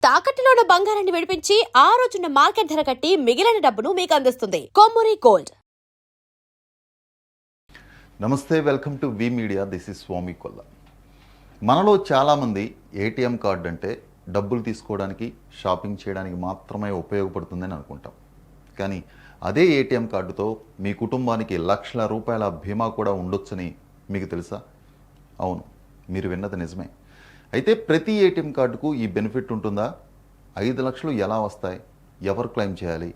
తాకట్టులో ఉన్న బంగారాన్ని విడిపించి ఆ రోజున్న మార్కెట్ ధర కట్టి మిగిలిన డబ్బును మీకు అందిస్తుంది కొమ్మూరి గోల్డ్. నమస్తే, welcome to V Media. This is Swami Kolla. మనలో చాలామంది ఏటీఎం కార్డు అంటే డబ్బులు తీసుకోవడానికి, షాపింగ్ చేయడానికి మాత్రమే ఉపయోగపడుతుందని అనుకుంటాం. కానీ అదే ఏటీఎం కార్డుతో మీ కుటుంబానికి లక్షల రూపాయల బీమా కూడా ఉండొచ్చని మీకు తెలుసా? అవును, మీరు విన్నది నిజమే. అయితే ప్రతి ఏటీఎం కార్డుకు ఈ బెనిఫిట్ ఉంటుందా? 5 లక్షలు ఎలా వస్తాయి? ఎవరు క్లెయిమ్ చేయాలి?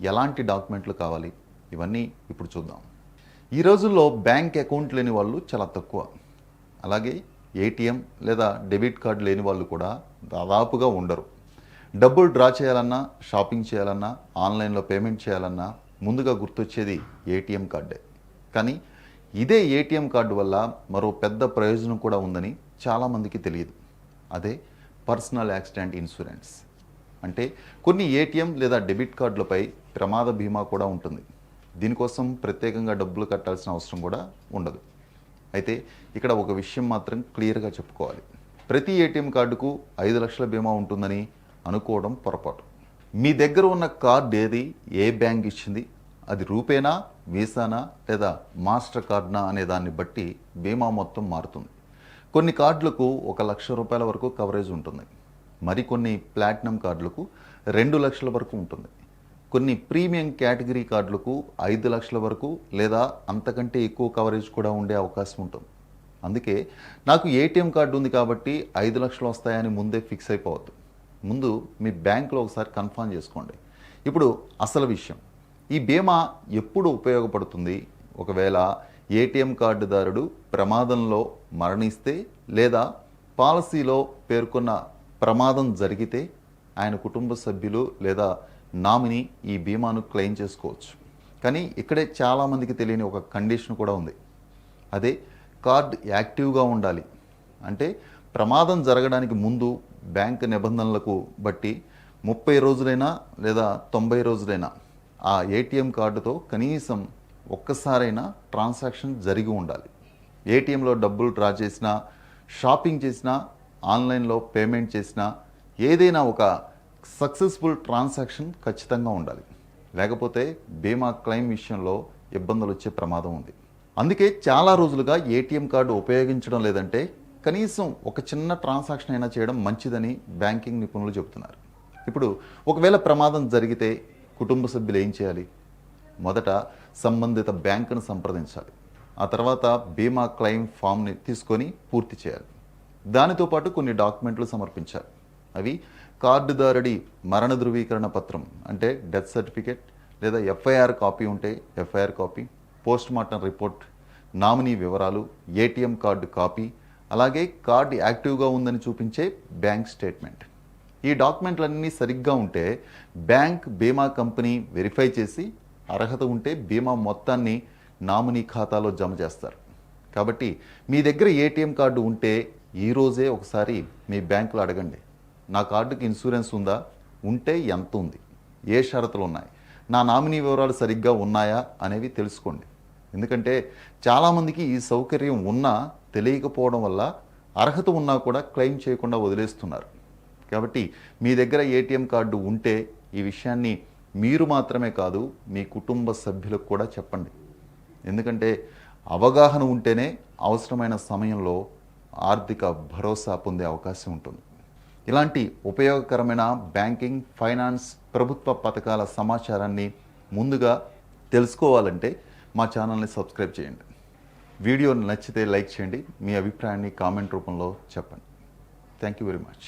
ఎలాంటి డాక్యుమెంట్లు కావాలి? ఇవన్నీ ఇప్పుడు చూద్దాం. ఈ రోజుల్లో బ్యాంక్ అకౌంట్ లేని వాళ్ళు చాలా తక్కువ. అలాగే ఏటీఎం లేదా డెబిట్ కార్డు లేని వాళ్ళు కూడా దాదాపుగా ఉండరు. డబ్బులు డ్రా చేయాలన్నా, షాపింగ్ చేయాలన్నా, ఆన్లైన్లో పేమెంట్ చేయాలన్నా ముందుగా గుర్తొచ్చేది ఏటీఎం కార్డే. కానీ ఇదే ఏటీఎం కార్డు వల్ల మరో పెద్ద ప్రయోజనం కూడా ఉందని చాలామందికి తెలియదు. అదే పర్సనల్ యాక్సిడెంట్ ఇన్సూరెన్స్. అంటే కొన్ని ఏటీఎం లేదా డెబిట్ కార్డులపై ప్రమాద బీమా కూడా ఉంటుంది. దీనికోసం ప్రత్యేకంగా డబ్బులు కట్టాల్సిన అవసరం కూడా ఉండదు. అయితే ఇక్కడ ఒక విషయం మాత్రం క్లియర్గా చెప్పుకోవాలి. ప్రతి ఏటీఎం కార్డుకు 5 లక్షల బీమా ఉంటుందని అనుకోవడం పొరపాటు. మీ దగ్గర ఉన్న కార్డు ఏది, ఏ బ్యాంక్ ఇచ్చింది, అది రూపేనా, వీసానా లేదా మాస్టర్ కార్డ్నా అనే దాన్ని బట్టి బీమా మొత్తం మారుతుంది. కొన్ని కార్డులకు 1 లక్ష రూపాయల వరకు కవరేజ్ ఉంటుంది. మరికొన్ని ప్లాటినం కార్డులకు 2 లక్షల వరకు ఉంటుంది. కొన్ని ప్రీమియం కేటగిరీ కార్డులకు 5 లక్షల వరకు లేదా అంతకంటే ఎక్కువ కవరేజ్ కూడా ఉండే అవకాశం ఉంటుంది. అందుకే నాకు ఏటీఎం కార్డు ఉంది కాబట్టి 5 లక్షలు వస్తాయని ముందే ఫిక్స్ అయిపోవద్దు. ముందు మీ బ్యాంకులో ఒకసారి కన్ఫర్మ్ చేసుకోండి. ఇప్పుడు అసలు విషయం, ఈ బీమా ఎప్పుడు ఉపయోగపడుతుంది? ఒకవేళ ఏటీఎం కార్డుదారుడు ప్రమాదంలో మరణిస్తే లేదా పాలసీలో పేర్కొన్న ప్రమాదం జరిగితే ఆయన కుటుంబ సభ్యులు లేదా నామినీ ఈ బీమాను క్లెయిమ్ చేసుకోవచ్చు. కానీ ఇక్కడే చాలామందికి తెలియని ఒక కండిషన్ కూడా ఉంది. అదే కార్డ్ యాక్టివ్గా ఉండాలి. అంటే ప్రమాదం జరగడానికి ముందు బ్యాంక్ నిబంధనలకు బట్టి 30 రోజులైనా లేదా 90 రోజులైనా ఆ ఏటీఎం కార్డుతో కనీసం ఒక్కసారైనా ట్రాన్సాక్షన్ జరిగి ఉండాలి. ఏటీఎంలో డబ్బులు డ్రా చేసినా, షాపింగ్ చేసినా, ఆన్లైన్లో పేమెంట్ చేసినా ఏదైనా ఒక సక్సెస్ఫుల్ ట్రాన్సాక్షన్ ఖచ్చితంగా ఉండాలి. లేకపోతే బీమా క్లెయిమ్ విషయంలో ఇబ్బందులు వచ్చే ప్రమాదం ఉంది. అందుకే చాలా రోజులుగా ఏటీఎం కార్డు ఉపయోగించడం లేదంటే కనీసం ఒక చిన్న ట్రాన్సాక్షన్ అయినా చేయడం మంచిదని బ్యాంకింగ్ నిపుణులు చెబుతున్నారు. ఇప్పుడు ఒకవేళ ప్రమాదం జరిగితే కుటుంబ సభ్యులు ఏం చేయాలి? మొదట సంబంధిత బ్యాంకును సంప్రదించాలి. ఆ తర్వాత బీమా క్లెయిమ్ ఫామ్ని తీసుకొని పూర్తి చేయాలి. దానితో పాటు కొన్ని డాక్యుమెంట్లు సమర్పించాలి. అవి కార్డుదారుడి మరణ ధృవీకరణ పత్రం అంటే డెత్ సర్టిఫికేట్ లేదా ఎఫ్ఐఆర్ కాపీ ఉంటే FIR copy, post mortem report, nominee వివరాలు, ఏటీఎం కార్డు కాపీ, అలాగే కార్డు యాక్టివ్గా ఉందని చూపించే బ్యాంక్ స్టేట్మెంట్. ఈ డాక్యుమెంట్లన్నీ సరిగ్గా ఉంటే బ్యాంక్ బీమా కంపెనీ వెరిఫై చేసి అర్హత ఉంటే బీమా మొత్తాన్ని నామినీ ఖాతాలో జమ చేస్తారు. కాబట్టి మీ దగ్గర ఏటీఎం కార్డు ఉంటే ఈరోజే ఒకసారి మీ బ్యాంకులో అడగండి, నా కార్డుకి ఇన్సూరెన్స్ ఉందా? ఉంటే ఎంత ఉంది? ఏ షరతులు ఉన్నాయి? నా నామినీ వివరాలు సరిగ్గా ఉన్నాయా అనేవి తెలుసుకోండి. ఎందుకంటే చాలామందికి ఈ సౌకర్యం ఉన్నా తెలియకపోవడం వల్ల అర్హత ఉన్నా కూడా క్లెయిమ్ చేయకుండా వదిలేస్తున్నారు. కాబట్టి మీ దగ్గర ఏటీఎం కార్డు ఉంటే ఈ విషయాన్ని మీరు మాత్రమే కాదు, మీ కుటుంబ సభ్యులకు కూడా చెప్పండి. ఎందుకంటే అవగాహన ఉంటేనే అవసరమైన సమయంలో ఆర్థిక భరోసా పొందే అవకాశం ఉంటుంది. ఇలాంటి ఉపయోగకరమైన బ్యాంకింగ్, ఫైనాన్స్, ప్రభుత్వ పథకాల సమాచారాన్ని ముందుగా తెలుసుకోవాలంటే మా ఛానల్ని సబ్స్క్రైబ్ చేయండి. వీడియో నచ్చితే లైక్ చేయండి. మీ అభిప్రాయాన్ని కామెంట్ రూపంలో చెప్పండి. Thank you very much.